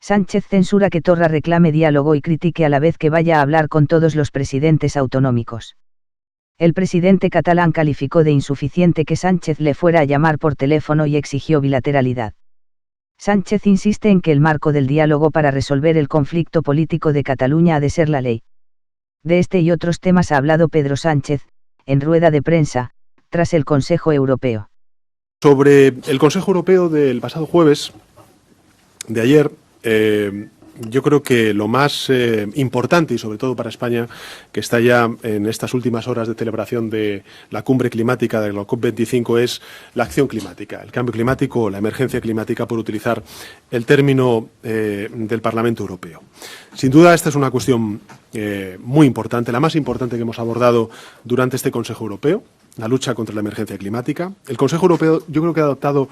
Sánchez censura que Torra reclame diálogo y critique a la vez que vaya a hablar con todos los presidentes autonómicos. El presidente catalán calificó de insuficiente que Sánchez le fuera a llamar por teléfono y exigió bilateralidad. Sánchez insiste en que el marco del diálogo para resolver el conflicto político de Cataluña ha de ser la ley. De este y otros temas ha hablado Pedro Sánchez, en rueda de prensa, tras el Consejo Europeo. Sobre el Consejo Europeo del pasado jueves, de ayer, yo creo que lo más importante, y sobre todo para España, que está ya en estas últimas horas de celebración de la cumbre climática de la COP25, es la acción climática, el cambio climático o la emergencia climática, por utilizar el término del Parlamento Europeo. Sin duda, esta es una cuestión muy importante, la más importante que hemos abordado durante este Consejo Europeo, la lucha contra la emergencia climática. El Consejo Europeo yo creo que ha adoptado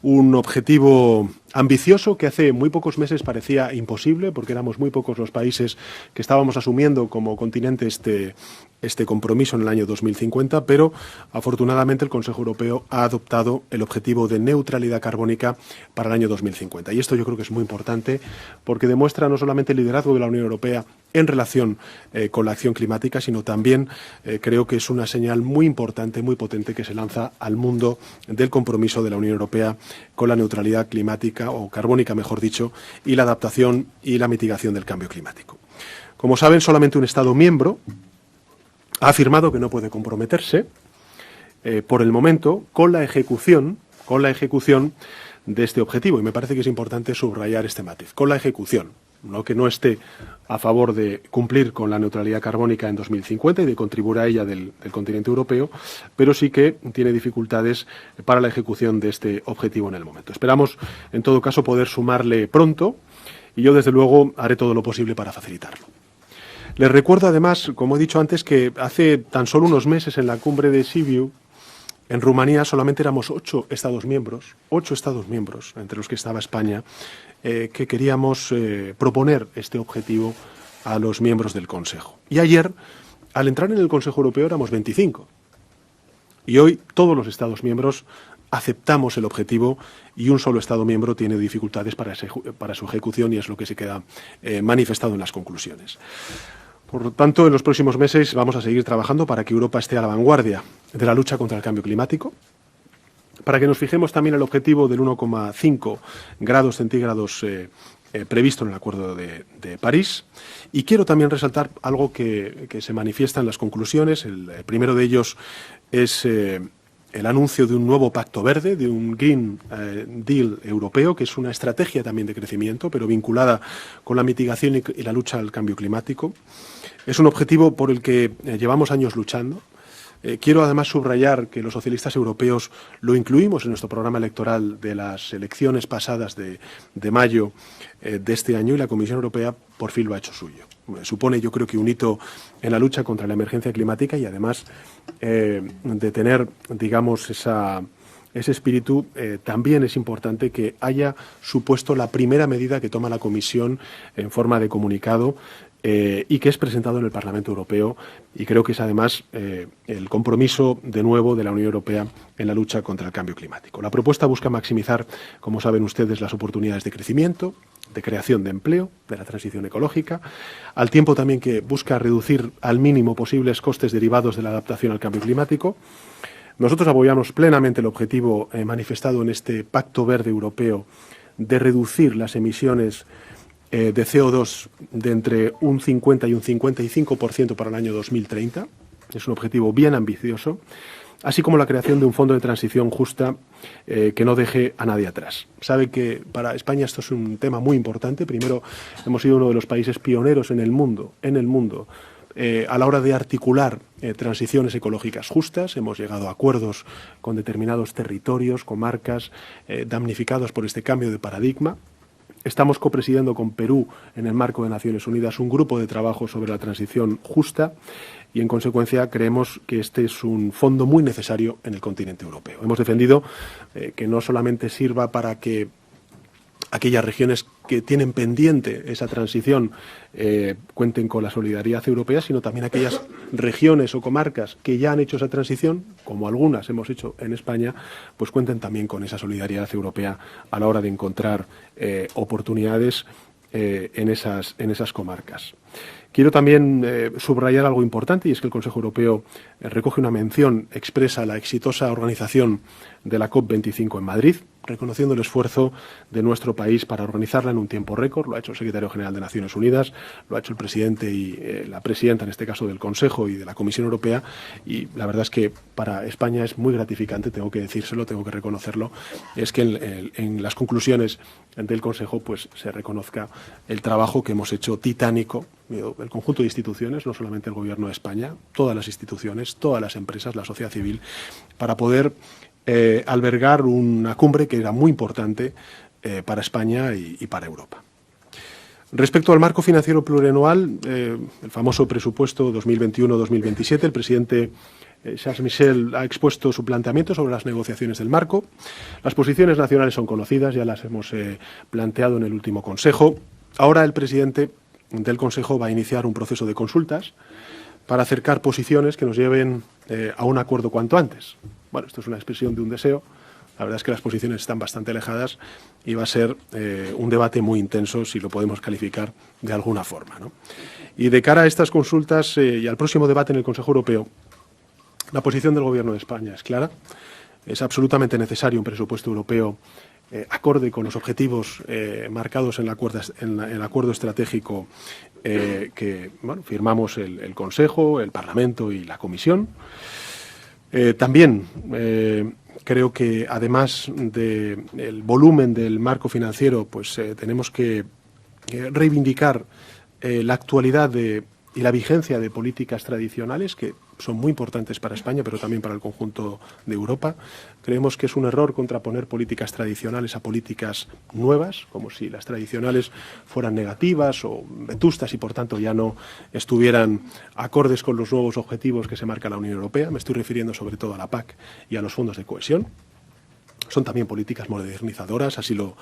un objetivo ambicioso que hace muy pocos meses parecía imposible, porque éramos muy pocos los países que estábamos asumiendo como continente este compromiso en el año 2050, pero afortunadamente el Consejo Europeo ha adoptado el objetivo de neutralidad carbónica para el año 2050. Y esto yo creo que es muy importante porque demuestra no solamente el liderazgo de la Unión Europea en relación con la acción climática, sino también creo que es una señal muy importante, muy potente, que se lanza al mundo del compromiso de la Unión Europea con la neutralidad climática, o carbónica mejor dicho, y la adaptación y la mitigación del cambio climático. Como saben, solamente un Estado miembro ha afirmado que no puede comprometerse por el momento con la ejecución de este objetivo, y me parece que es importante subrayar este matiz, con la ejecución. No que no esté a favor de cumplir con la neutralidad carbónica en 2050 y de contribuir a ella del continente europeo, pero sí que tiene dificultades para la ejecución de este objetivo en el momento. Esperamos, en todo caso, poder sumarle pronto, y yo, desde luego, haré todo lo posible para facilitarlo. Les recuerdo, además, como he dicho antes, que hace tan solo unos meses, en la cumbre de Sibiu, en Rumanía, solamente éramos 8 Estados miembros, entre los que estaba España, que queríamos proponer este objetivo a los miembros del Consejo. Y ayer, al entrar en el Consejo Europeo, éramos 25. Y hoy todos los Estados miembros aceptamos el objetivo, y un solo Estado miembro tiene dificultades para su ejecución, y es lo que se queda manifestado en las conclusiones. Por lo tanto, en los próximos meses vamos a seguir trabajando para que Europa esté a la vanguardia de la lucha contra el cambio climático, para que nos fijemos también el objetivo del 1,5 grados centígrados previsto en el Acuerdo de París. Y quiero también resaltar algo que se manifiesta en las conclusiones. El primero de ellos es el anuncio de un nuevo pacto verde, de un Green Deal europeo, que es una estrategia también de crecimiento, pero vinculada con la mitigación y la lucha al cambio climático. Es un objetivo por el que llevamos años luchando. Quiero además subrayar que los socialistas europeos lo incluimos en nuestro programa electoral de las elecciones pasadas de mayo de este año, y la Comisión Europea por fin lo ha hecho suyo. Supone, yo creo, que un hito en la lucha contra la emergencia climática, y además de tener, digamos, ese espíritu, también es importante que haya supuesto la primera medida que toma la Comisión en forma de comunicado y que es presentado en el Parlamento Europeo, y creo que es además el compromiso de nuevo de la Unión Europea en la lucha contra el cambio climático. La propuesta busca maximizar, como saben ustedes, las oportunidades de crecimiento, de creación de empleo, de la transición ecológica, al tiempo también que busca reducir al mínimo posibles costes derivados de la adaptación al cambio climático. Nosotros apoyamos plenamente el objetivo manifestado en este Pacto Verde Europeo de reducir las emisiones de CO2 de entre un 50 y un 55% para el año 2030. Es un objetivo bien ambicioso, así como la creación de un fondo de transición justa que no deje a nadie atrás. Sabe que para España esto es un tema muy importante. Primero, hemos sido uno de los países pioneros en el mundo, a la hora de articular transiciones ecológicas justas. Hemos llegado a acuerdos con determinados territorios, comarcas damnificados por este cambio de paradigma. Estamos copresidiendo con Perú, en el marco de Naciones Unidas, un grupo de trabajo sobre la transición justa, y en consecuencia creemos que este es un fondo muy necesario en el continente europeo. Hemos defendido que no solamente sirva para que aquellas regiones que tienen pendiente esa transición cuenten con la solidaridad europea, sino también aquellas regiones o comarcas que ya han hecho esa transición, como algunas hemos hecho en España, pues cuenten también con esa solidaridad europea a la hora de encontrar oportunidades en esas comarcas. Quiero también subrayar algo importante, y es que el Consejo Europeo recoge una mención expresa a la exitosa organización de la COP25 en Madrid, reconociendo el esfuerzo de nuestro país para organizarla en un tiempo récord. Lo ha hecho el secretario general de Naciones Unidas, lo ha hecho el presidente y la presidenta, en este caso, del Consejo y de la Comisión Europea, y la verdad es que para España es muy gratificante, tengo que decírselo, tengo que reconocerlo, es que en las conclusiones del Consejo pues se reconozca el trabajo que hemos hecho titánico, el conjunto de instituciones, no solamente el Gobierno de España, todas las instituciones, todas las empresas, la sociedad civil, para poder albergar una cumbre que era muy importante para España y para Europa. Respecto al marco financiero plurianual, el famoso presupuesto 2021-2027, el presidente Charles Michel ha expuesto su planteamiento sobre las negociaciones del marco. Las posiciones nacionales son conocidas, ya las hemos planteado en el último Consejo. Ahora el presidente del Consejo va a iniciar un proceso de consultas para acercar posiciones que nos lleven a un acuerdo cuanto antes. Bueno, esto es una expresión de un deseo. La verdad es que las posiciones están bastante alejadas y va a ser un debate muy intenso, si lo podemos calificar de alguna forma, ¿no? Y de cara a estas consultas y al próximo debate en el Consejo Europeo, la posición del Gobierno de España es clara. Es absolutamente necesario un presupuesto europeo acorde con los objetivos marcados en el acuerdo estratégico que firmamos el Consejo, el Parlamento y la Comisión. También creo que, además del volumen del marco financiero, pues tenemos que reivindicar la actualidad y la vigencia de políticas tradicionales que son muy importantes para España, pero también para el conjunto de Europa. Creemos que es un error contraponer políticas tradicionales a políticas nuevas, como si las tradicionales fueran negativas o vetustas y, por tanto, ya no estuvieran acordes con los nuevos objetivos que se marca la Unión Europea. Me estoy refiriendo sobre todo a la PAC y a los fondos de cohesión. Son también políticas modernizadoras, así lo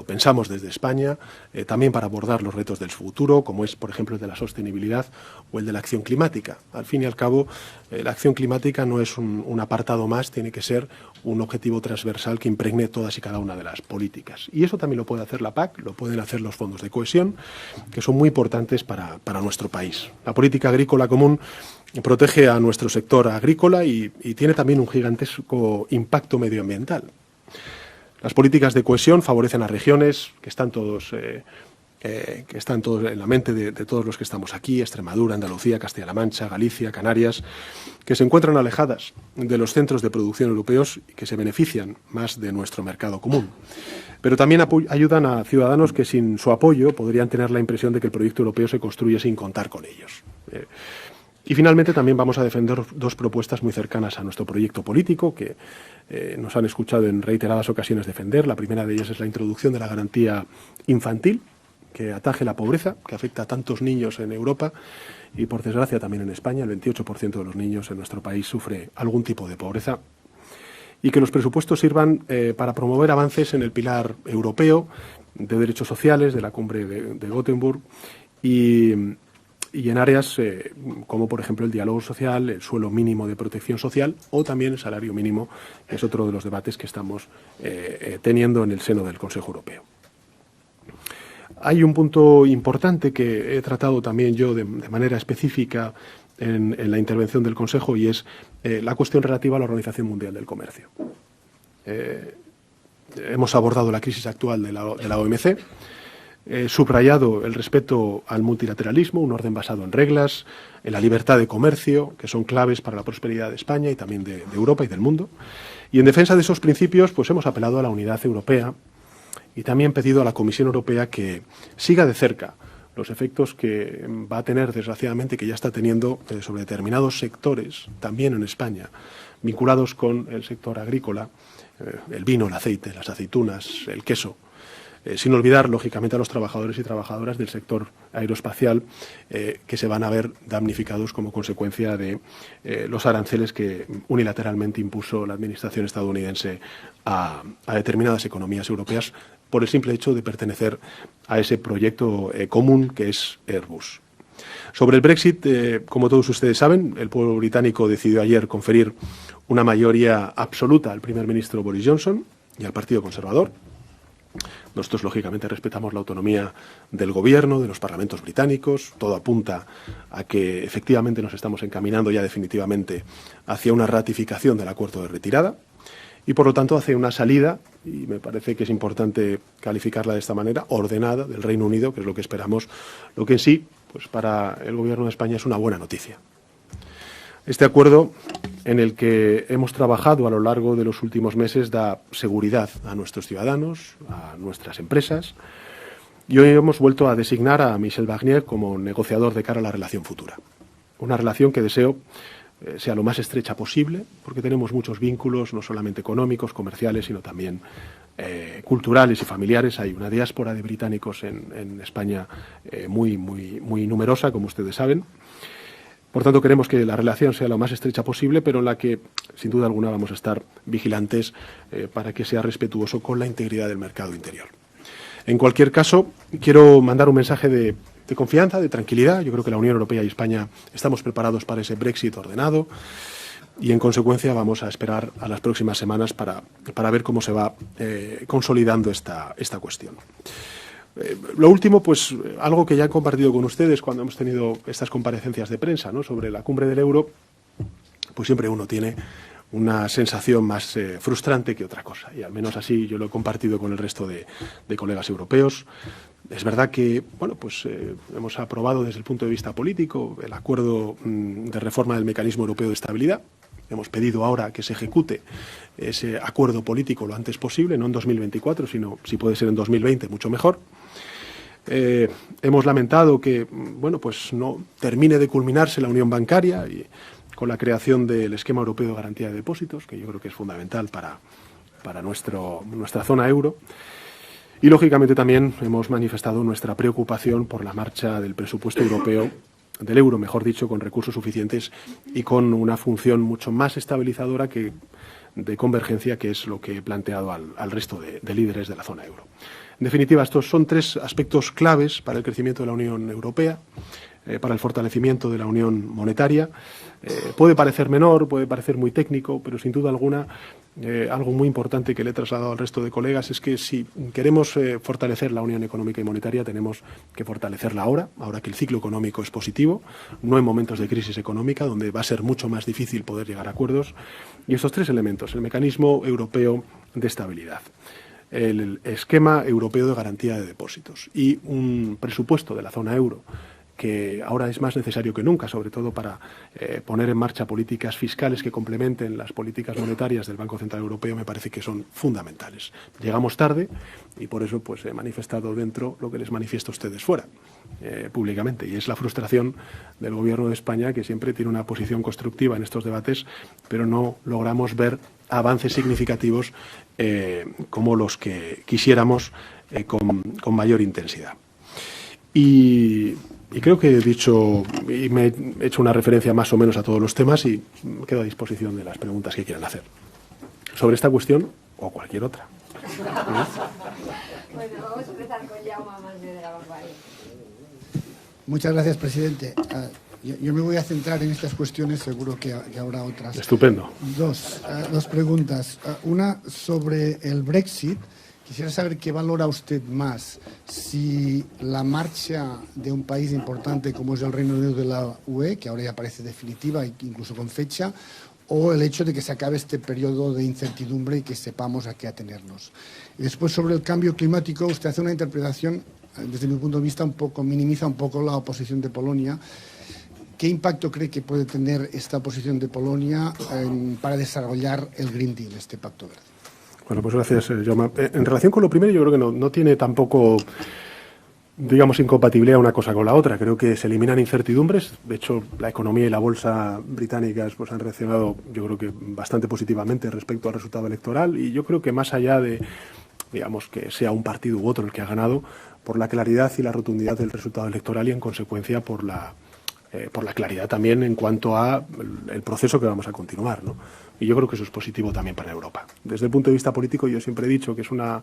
pensamos desde España, también para abordar los retos del futuro, como es, por ejemplo, el de la sostenibilidad o el de la acción climática. Al fin y al cabo, la acción climática no es un apartado más, tiene que ser un objetivo transversal que impregne todas y cada una de las políticas. Y eso también lo puede hacer la PAC, lo pueden hacer los fondos de cohesión, que son muy importantes para nuestro país. La política agrícola común protege a nuestro sector agrícola y tiene también un gigantesco impacto medioambiental. Las políticas de cohesión favorecen a regiones que están todos en la mente de todos los que estamos aquí: Extremadura, Andalucía, Castilla-La Mancha, Galicia, Canarias, que se encuentran alejadas de los centros de producción europeos y que se benefician más de nuestro mercado común. Pero también ayudan a ciudadanos que, sin su apoyo, podrían tener la impresión de que el proyecto europeo se construye sin contar con ellos. Y finalmente también vamos a defender dos propuestas muy cercanas a nuestro proyecto político que nos han escuchado en reiteradas ocasiones defender. La primera de ellas es la introducción de la garantía infantil, que ataje la pobreza, que afecta a tantos niños en Europa y, por desgracia, también en España. El 28% de los niños en nuestro país sufre algún tipo de pobreza. Y que los presupuestos sirvan para promover avances en el pilar europeo de derechos sociales de la cumbre de Gotemburgo y en áreas como, por ejemplo, el diálogo social, el suelo mínimo de protección social o también el salario mínimo, que es otro de los debates que estamos teniendo en el seno del Consejo Europeo. Hay un punto importante que he tratado también yo de manera específica en la intervención del Consejo, y es la cuestión relativa a la Organización Mundial del Comercio. Hemos abordado la crisis actual de la OMC, subrayado el respeto al multilateralismo, un orden basado en reglas, en la libertad de comercio, que son claves para la prosperidad de España y también de Europa y del mundo. Y en defensa de esos principios, pues hemos apelado a la unidad europea y también pedido a la Comisión Europea que siga de cerca los efectos que va a tener, desgraciadamente, que ya está teniendo sobre determinados sectores, también en España, vinculados con el sector agrícola, el vino, el aceite, las aceitunas, el queso, sin olvidar, lógicamente, a los trabajadores y trabajadoras del sector aeroespacial que se van a ver damnificados como consecuencia de los aranceles que unilateralmente impuso la administración estadounidense a determinadas economías europeas por el simple hecho de pertenecer a ese proyecto común que es Airbus. Sobre el Brexit, como todos ustedes saben, el pueblo británico decidió ayer conferir una mayoría absoluta al primer ministro Boris Johnson y al Partido Conservador. Nosotros, lógicamente, respetamos la autonomía del Gobierno, de los parlamentos británicos. Todo apunta a que efectivamente nos estamos encaminando ya definitivamente hacia una ratificación del acuerdo de retirada y, por lo tanto, hacia una salida, y me parece que es importante calificarla de esta manera, ordenada del Reino Unido, que es lo que esperamos, lo que en sí, pues para el Gobierno de España es una buena noticia. Este acuerdo, en el que hemos trabajado a lo largo de los últimos meses, da seguridad a nuestros ciudadanos, a nuestras empresas, y hoy hemos vuelto a designar a Michel Barnier como negociador de cara a la relación futura. Una relación que deseo sea lo más estrecha posible, porque tenemos muchos vínculos, no solamente económicos, comerciales, sino también culturales y familiares. Hay una diáspora de británicos en España muy numerosa, como ustedes saben. Por tanto, queremos que la relación sea lo más estrecha posible, pero en la que, sin duda alguna, vamos a estar vigilantes para que sea respetuoso con la integridad del mercado interior. En cualquier caso, quiero mandar un mensaje de confianza, de tranquilidad. Yo creo que la Unión Europea y España estamos preparados para ese Brexit ordenado y, en consecuencia, vamos a esperar a las próximas semanas para ver cómo se va consolidando esta cuestión. Lo último, pues algo que ya he compartido con ustedes cuando hemos tenido estas comparecencias de prensa, ¿no?, sobre la cumbre del euro, pues siempre uno tiene una sensación más frustrante que otra cosa, y al menos así yo lo he compartido con el resto de colegas europeos. Es verdad que, bueno, pues hemos aprobado desde el punto de vista político el acuerdo de reforma del mecanismo europeo de estabilidad. Hemos pedido ahora que se ejecute ese acuerdo político lo antes posible, no en 2024, sino, si puede ser, en 2020, mucho mejor. Hemos lamentado que, bueno, pues no termine de culminarse la unión bancaria y con la creación del esquema europeo de garantía de depósitos, que yo creo que es fundamental para nuestra zona euro. Y, lógicamente, también hemos manifestado nuestra preocupación por la marcha del presupuesto europeo, del euro, mejor dicho, con recursos suficientes y con una función mucho más estabilizadora que de convergencia, que es lo que he planteado al resto de líderes de la zona euro. En definitiva, estos son tres aspectos claves para el crecimiento de la Unión Europea, para el fortalecimiento de la unión monetaria. Puede parecer menor, puede parecer muy técnico, pero sin duda alguna algo muy importante que le he trasladado al resto de colegas es que si queremos fortalecer la unión económica y monetaria, tenemos que fortalecerla ahora que el ciclo económico es positivo, no en momentos de crisis económica, donde va a ser mucho más difícil poder llegar a acuerdos. Y estos tres elementos: el mecanismo europeo de estabilidad, el esquema europeo de garantía de depósitos y un presupuesto de la zona euro que ahora es más necesario que nunca, sobre todo para poner en marcha políticas fiscales que complementen las políticas monetarias del Banco Central Europeo, me parece que son fundamentales. Llegamos tarde y por eso pues he manifestado dentro lo que les manifiesto a ustedes fuera, públicamente, y es la frustración del Gobierno de España, que siempre tiene una posición constructiva en estos debates, pero no logramos ver avances significativos como los que quisiéramos con mayor intensidad. Y creo que he dicho y me he hecho una referencia más o menos a todos los temas y quedo a disposición de las preguntas que quieran hacer sobre esta cuestión o cualquier otra. Bueno, vamos a empezar con Jaume Manso de la Vanguardia. Muchas gracias, presidente. Yo me voy a centrar en estas cuestiones, seguro que habrá otras. Estupendo. Dos preguntas. Una sobre el Brexit. Quisiera saber qué valora usted más, si la marcha de un país importante como es el Reino Unido de la UE, que ahora ya parece definitiva, incluso con fecha, o el hecho de que se acabe este periodo de incertidumbre y que sepamos a qué atenernos. Y después, sobre el cambio climático, usted hace una interpretación, desde mi punto de vista, minimiza un poco la oposición de Polonia. ¿Qué impacto cree que puede tener esta oposición de Polonia para desarrollar el Green Deal, este Pacto Verde? Bueno, pues gracias, Jaume. En relación con lo primero, yo creo que no tiene tampoco, digamos, incompatibilidad una cosa con la otra. Creo que se eliminan incertidumbres. De hecho, la economía y la bolsa británicas pues han reaccionado, yo creo que bastante positivamente respecto al resultado electoral, y yo creo que más allá de, digamos, que sea un partido u otro el que ha ganado, por la claridad y la rotundidad del resultado electoral y, en consecuencia, por la claridad también en cuanto a el proceso que vamos a continuar, ¿no? Y yo creo que eso es positivo también para Europa. Desde el punto de vista político, yo siempre he dicho que es una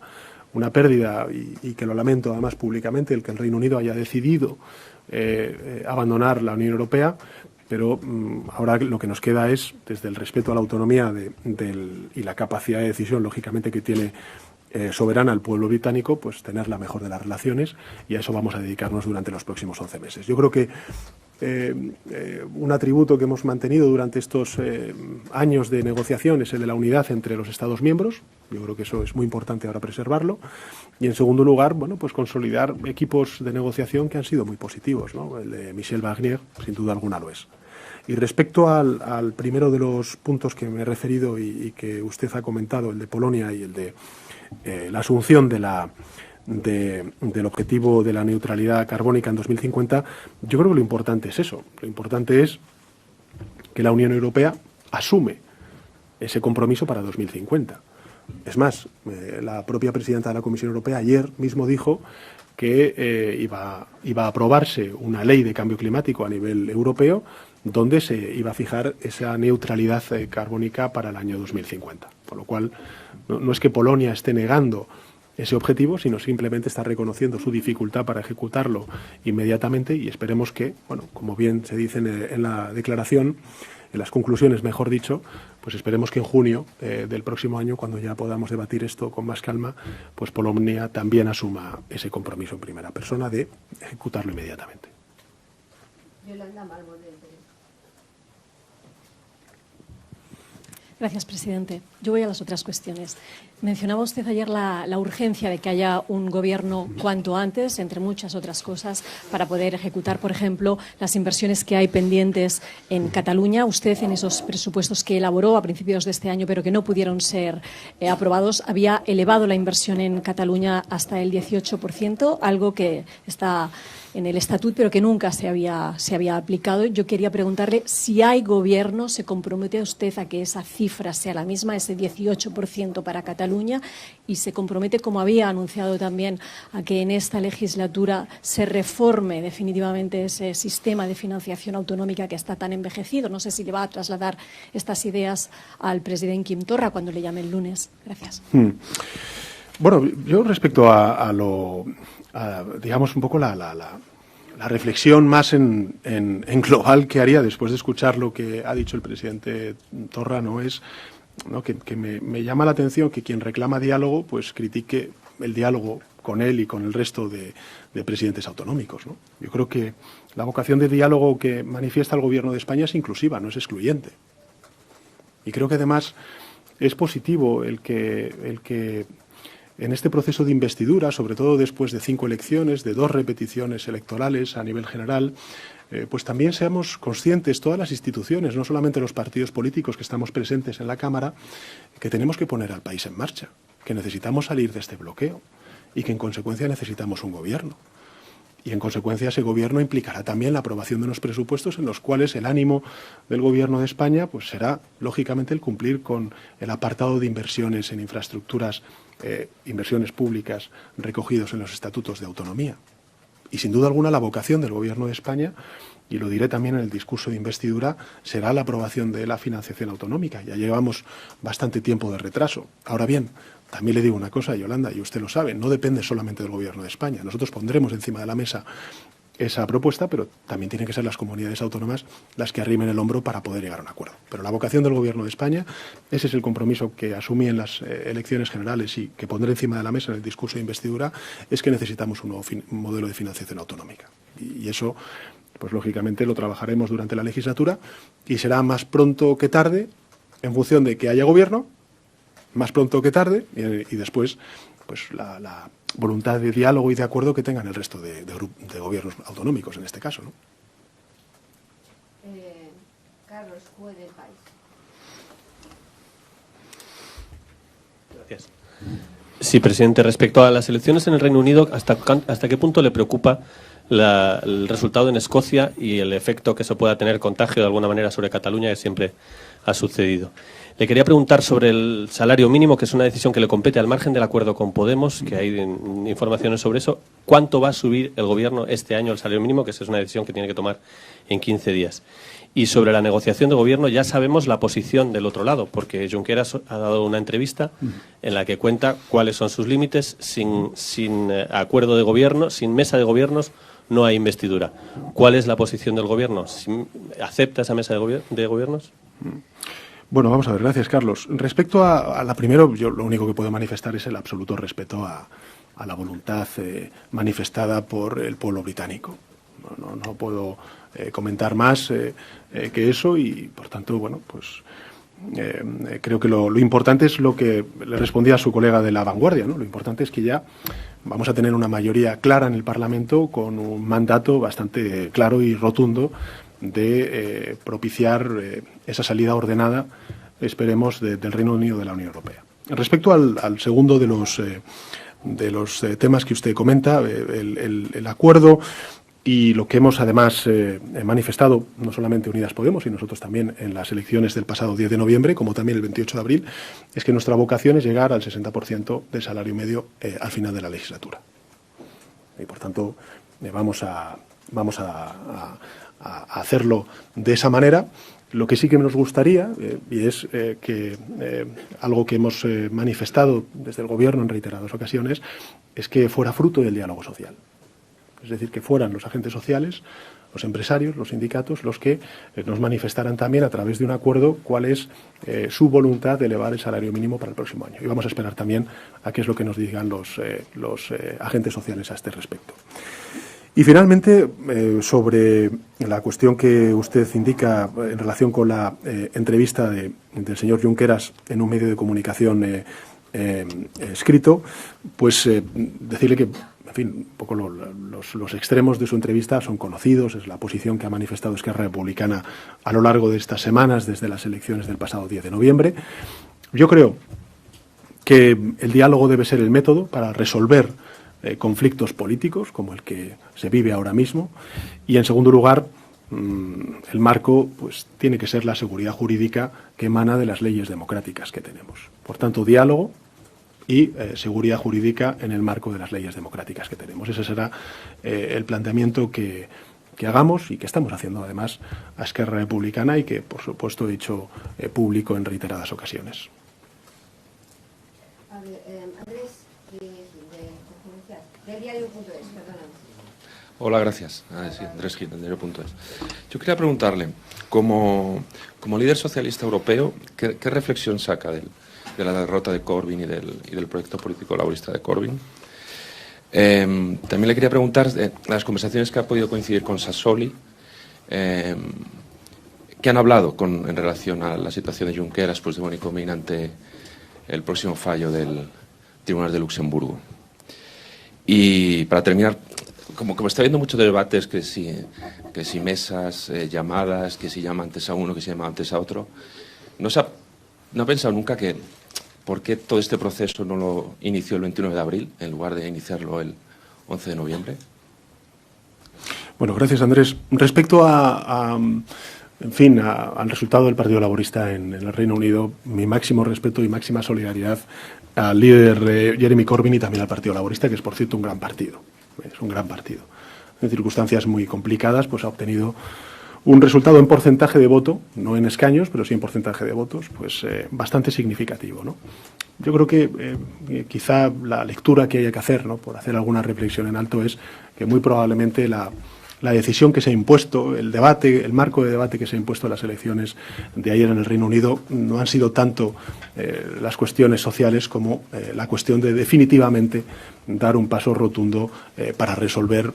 pérdida y que lo lamento además públicamente, el que el Reino Unido haya decidido abandonar la Unión Europea, pero ahora lo que nos queda es, desde el respeto a la autonomía y la capacidad de decisión, lógicamente, que tiene soberana al pueblo británico, pues tener la mejor de las relaciones, y a eso vamos a dedicarnos durante los próximos 11 meses. Yo creo que un atributo que hemos mantenido durante estos años de negociación es el de la unidad entre los Estados miembros. Yo creo que eso es muy importante ahora preservarlo. Y en segundo lugar, bueno, pues consolidar equipos de negociación que han sido muy positivos, ¿no? El de Michel Barnier, sin duda alguna, lo es. Y respecto al primero de los puntos que me he referido y que usted ha comentado, el de Polonia y el de la asunción del objetivo de la neutralidad carbónica en 2050, yo creo que lo importante es eso. Lo importante es que la Unión Europea asume ese compromiso para 2050. Es más, la propia presidenta de la Comisión Europea ayer mismo dijo que iba a aprobarse una ley de cambio climático a nivel europeo donde se iba a fijar esa neutralidad carbónica para el año 2050. Por lo cual, no es que Polonia esté negando ese objetivo, sino simplemente está reconociendo su dificultad para ejecutarlo inmediatamente, y esperemos que, bueno, como bien se dice en la declaración, en las conclusiones, mejor dicho, pues esperemos que en junio del próximo año, cuando ya podamos debatir esto con más calma, pues Polonia también asuma ese compromiso en primera persona de ejecutarlo inmediatamente. Yolanda Malmo, del Gracias, presidente. Yo voy a las otras cuestiones. Mencionaba usted ayer la urgencia de que haya un gobierno cuanto antes, entre muchas otras cosas, para poder ejecutar, por ejemplo, las inversiones que hay pendientes en Cataluña. Usted, en esos presupuestos que elaboró a principios de este año, pero que no pudieron ser aprobados, había elevado la inversión en Cataluña hasta el 18%, algo que está en el estatut, pero que nunca se había aplicado. Yo quería preguntarle si hay gobierno, ¿se compromete usted a que esa cifra sea la misma, ese 18% para Cataluña? Y se compromete, como había anunciado también, a que en esta legislatura se reforme definitivamente ese sistema de financiación autonómica que está tan envejecido. No sé si le va a trasladar estas ideas al presidente Quim Torra cuando le llame el lunes. Gracias. Bueno, yo respecto a digamos, un poco la reflexión más en global que haría después de escuchar lo que ha dicho el presidente Torra, ¿no? Es, ¿no?, que me llama la atención que quien reclama diálogo pues critique el diálogo con él y con el resto de presidentes autonómicos, ¿no? Yo creo que la vocación de diálogo que manifiesta el Gobierno de España es inclusiva, no es excluyente. Y creo que además es positivo el que en este proceso de investidura, sobre todo después de 5 elecciones, de 2 repeticiones electorales a nivel general, pues también seamos conscientes, todas las instituciones, no solamente los partidos políticos que estamos presentes en la Cámara, que tenemos que poner al país en marcha, que necesitamos salir de este bloqueo y que en consecuencia necesitamos un gobierno. Y en consecuencia ese gobierno implicará también la aprobación de unos presupuestos en los cuales el ánimo del Gobierno de España pues será, lógicamente, el cumplir con el apartado de inversiones en infraestructuras, inversiones públicas recogidos en los estatutos de autonomía. Y sin duda alguna la vocación del Gobierno de España, y lo diré también en el discurso de investidura, será la aprobación de la financiación autonómica. Ya llevamos bastante tiempo de retraso. Ahora bien, también le digo una cosa, Yolanda, y usted lo sabe, no depende solamente del Gobierno de España. Nosotros pondremos encima de la mesa esa propuesta, pero también tienen que ser las comunidades autónomas las que arrimen el hombro para poder llegar a un acuerdo. Pero la vocación del Gobierno de España, ese es el compromiso que asumí en las elecciones generales y que pondré encima de la mesa en el discurso de investidura, es que necesitamos un nuevo modelo de financiación autonómica. Y eso, pues lógicamente lo trabajaremos durante la legislatura y será más pronto que tarde, en función de que haya gobierno, más pronto que tarde, y después pues la voluntad de diálogo y de acuerdo que tengan el resto de gobiernos autonómicos en este caso, ¿no? Carlos Cue del País. Gracias. Sí, presidente. Respecto a las elecciones en el Reino Unido, ¿hasta qué punto le preocupa el resultado en Escocia y el efecto que eso pueda tener contagio de alguna manera sobre Cataluña, que siempre ha sucedido? Le quería preguntar sobre el salario mínimo, que es una decisión que le compete al margen del acuerdo con Podemos, que hay informaciones sobre eso. ¿Cuánto va a subir el Gobierno este año el salario mínimo? Que esa es una decisión que tiene que tomar en 15 días. Y sobre la negociación de Gobierno ya sabemos la posición del otro lado, porque Junqueras ha dado una entrevista en la que cuenta cuáles son sus límites. Sin acuerdo de Gobierno, sin mesa de gobiernos, no hay investidura. ¿Cuál es la posición del Gobierno? ¿Acepta esa mesa de gobiernos? Bueno, vamos a ver, gracias, Carlos. Respecto a la primero, yo lo único que puedo manifestar es el absoluto respeto a la voluntad manifestada por el pueblo británico. No puedo comentar más que eso y, por tanto, bueno, pues creo que lo importante es lo que le respondía a su colega de La Vanguardia, ¿no? Lo importante es que ya vamos a tener una mayoría clara en el Parlamento con un mandato bastante claro y rotundo de propiciar esa salida ordenada, esperemos, del Reino Unido de la Unión Europea. Respecto al segundo de los temas que usted comenta, el acuerdo y lo que hemos además manifestado, no solamente Unidas Podemos y nosotros también en las elecciones del pasado 10 de noviembre, como también el 28 de abril, es que nuestra vocación es llegar al 60% del salario medio al final de la legislatura. Y por tanto, vamos a hacerlo de esa manera. Lo que sí que nos gustaría, y es que algo que hemos manifestado desde el Gobierno en reiteradas ocasiones, es que fuera fruto del diálogo social. Es decir, que fueran los agentes sociales, los empresarios, los sindicatos, los que nos manifestaran también a través de un acuerdo cuál es su voluntad de elevar el salario mínimo para el próximo año. Y vamos a esperar también a qué es lo que nos digan los agentes sociales a este respecto. Y finalmente, sobre la cuestión que usted indica en relación con la entrevista del señor Junqueras en un medio de comunicación escrito, pues decirle que, en fin, un poco los extremos de su entrevista son conocidos, es la posición que ha manifestado Esquerra Republicana a lo largo de estas semanas, desde las elecciones del pasado 10 de noviembre. Yo creo que el diálogo debe ser el método para resolver conflictos políticos, como el que se vive ahora mismo, y en segundo lugar, el marco pues tiene que ser la seguridad jurídica que emana de las leyes democráticas que tenemos. Por tanto, diálogo y seguridad jurídica en el marco de las leyes democráticas que tenemos. Ese será el planteamiento que hagamos y que estamos haciendo además a Esquerra Republicana y que, por supuesto, he hecho público en reiteradas ocasiones. A ver, Andrés, de diario.es, perdona. Hola, gracias. Sí, Andrés Gil, del diario.es. Yo quería preguntarle, como líder socialista europeo, ¿qué reflexión saca de la derrota de Corbyn y del proyecto político laborista de Corbyn? También le quería preguntar las conversaciones que ha podido coincidir con Sassoli, que han hablado en relación a la situación de Junqueras, Puigdemont y Comín ante el próximo fallo del Tribunal de Luxemburgo. Y para terminar, como está habiendo muchos debates, que si mesas, llamadas, que si llama antes a uno, que si llama antes a otro, ¿no ha pensado nunca que por qué todo este proceso no lo inició el 29 de abril en lugar de iniciarlo el 11 de noviembre? Bueno, gracias, Andrés. Respecto al resultado del Partido Laborista en el Reino Unido, mi máximo respeto y máxima solidaridad al líder Jeremy Corbyn y también al Partido Laborista, que es, por cierto, un gran partido. Es un gran partido. En circunstancias muy complicadas, pues ha obtenido un resultado en porcentaje de voto, no en escaños, pero sí en porcentaje de votos, pues bastante significativo, ¿no? Yo creo que quizá la lectura que haya que hacer, ¿no?, por hacer alguna reflexión en alto, es que muy probablemente la decisión que se ha impuesto, el marco de debate que se ha impuesto en las elecciones de ayer en el Reino Unido no han sido tanto las cuestiones sociales como la cuestión de definitivamente dar un paso rotundo para resolver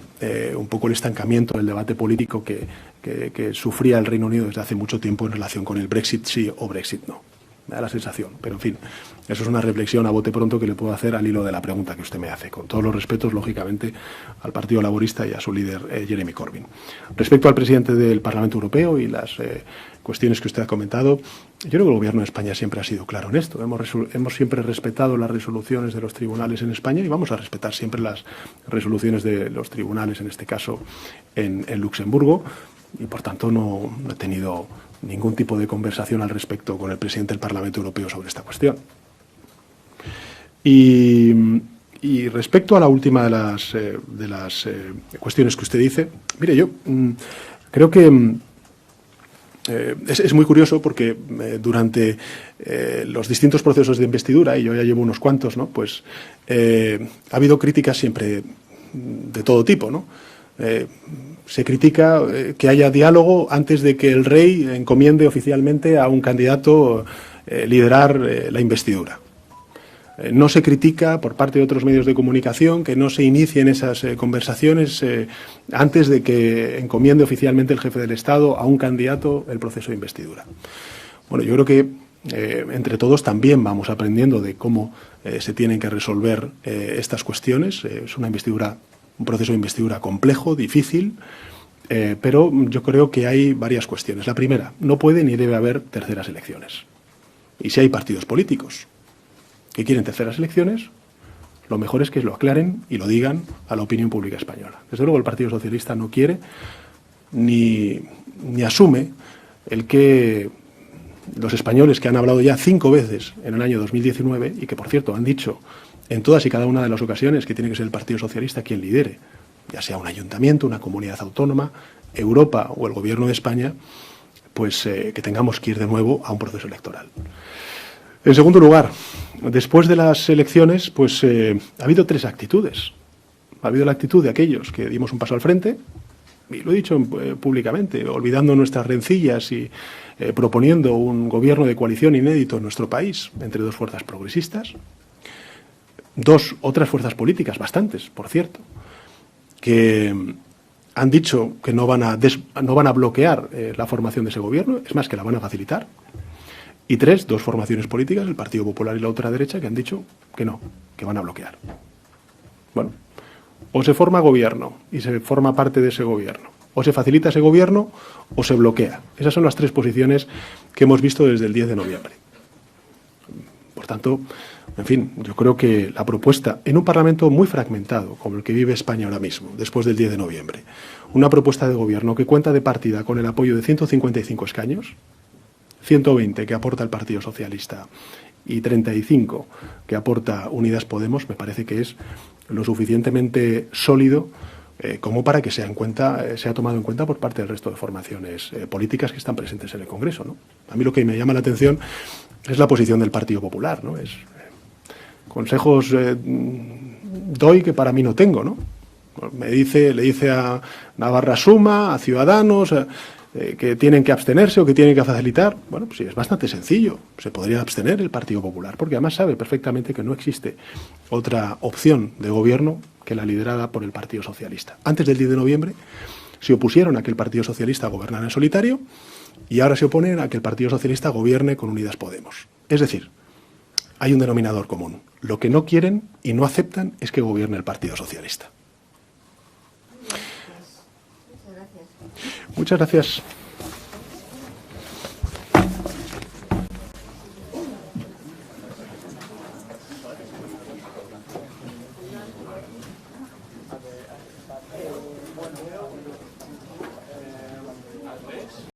un poco el estancamiento del debate político que sufría el Reino Unido desde hace mucho tiempo en relación con el Brexit sí o Brexit no. Me da la sensación, pero en fin, eso es una reflexión a bote pronto que le puedo hacer al hilo de la pregunta que usted me hace, con todos los respetos, lógicamente, al Partido Laborista y a su líder, Jeremy Corbyn. Respecto al presidente del Parlamento Europeo y las cuestiones que usted ha comentado, yo creo que el Gobierno de España siempre ha sido claro en esto. Hemos siempre respetado las resoluciones de los tribunales en España y vamos a respetar siempre las resoluciones de los tribunales, en este caso en Luxemburgo, y por tanto no he tenido ningún tipo de conversación al respecto con el presidente del Parlamento Europeo sobre esta cuestión. Y respecto a la última de las cuestiones que usted dice, mire, yo creo que es muy curioso porque durante los distintos procesos de investidura, y yo ya llevo unos cuantos, ¿no?, pues ha habido críticas siempre de todo tipo, ¿no? Se critica que haya diálogo antes de que el rey encomiende oficialmente a un candidato liderar la investidura. No se critica por parte de otros medios de comunicación que no se inicien esas conversaciones antes de que encomiende oficialmente el jefe del Estado a un candidato el proceso de investidura. Bueno, yo creo que entre todos también vamos aprendiendo de cómo se tienen que resolver estas cuestiones. Es una investidura, un proceso de investidura complejo, difícil, pero yo creo que hay varias cuestiones. La primera, no puede ni debe haber terceras elecciones. Y si hay partidos políticos que quieren terceras elecciones, lo mejor es que lo aclaren y lo digan a la opinión pública española. Desde luego el Partido Socialista no quiere ni asume el que los españoles que han hablado ya 5 veces en el año 2019 y que, por cierto, han dicho en todas y cada una de las ocasiones que tiene que ser el Partido Socialista quien lidere, ya sea un ayuntamiento, una comunidad autónoma, Europa o el Gobierno de España, pues que tengamos que ir de nuevo a un proceso electoral. En segundo lugar, después de las elecciones, pues ha habido 3 actitudes. Ha habido la actitud de aquellos que dimos un paso al frente, y lo he dicho públicamente, olvidando nuestras rencillas y proponiendo un gobierno de coalición inédito en nuestro país entre 2 fuerzas progresistas. 2 otras fuerzas políticas, bastantes, por cierto, que han dicho que no van a bloquear la formación de ese gobierno, es más, que la van a facilitar. Y 3, 2 formaciones políticas, el Partido Popular y la ultraderecha, que han dicho que no, que van a bloquear. Bueno, o se forma gobierno y se forma parte de ese gobierno, o se facilita ese gobierno o se bloquea. Esas son las 3 posiciones que hemos visto desde el 10 de noviembre. Por tanto, en fin, yo creo que la propuesta en un Parlamento muy fragmentado, como el que vive España ahora mismo, después del 10 de noviembre, una propuesta de gobierno que cuenta de partida con el apoyo de 155 escaños, 120 que aporta el Partido Socialista y 35 que aporta Unidas Podemos, me parece que es lo suficientemente sólido como para que sea tomado en cuenta por parte del resto de formaciones políticas que están presentes en el Congreso, ¿no? A mí lo que me llama la atención es la posición del Partido Popular, ¿no? Consejos doy que para mí no tengo, ¿no? Le dice a Navarra Suma, a Ciudadanos, que tienen que abstenerse o que tienen que facilitar. Bueno, pues sí, es bastante sencillo. Se podría abstener el Partido Popular, porque además sabe perfectamente que no existe otra opción de gobierno que la liderada por el Partido Socialista. Antes del 10 de noviembre se opusieron a que el Partido Socialista gobernara en solitario y ahora se oponen a que el Partido Socialista gobierne con Unidas Podemos. Es decir, hay un denominador común. Lo que no quieren y no aceptan es que gobierne el Partido Socialista. Muchas gracias.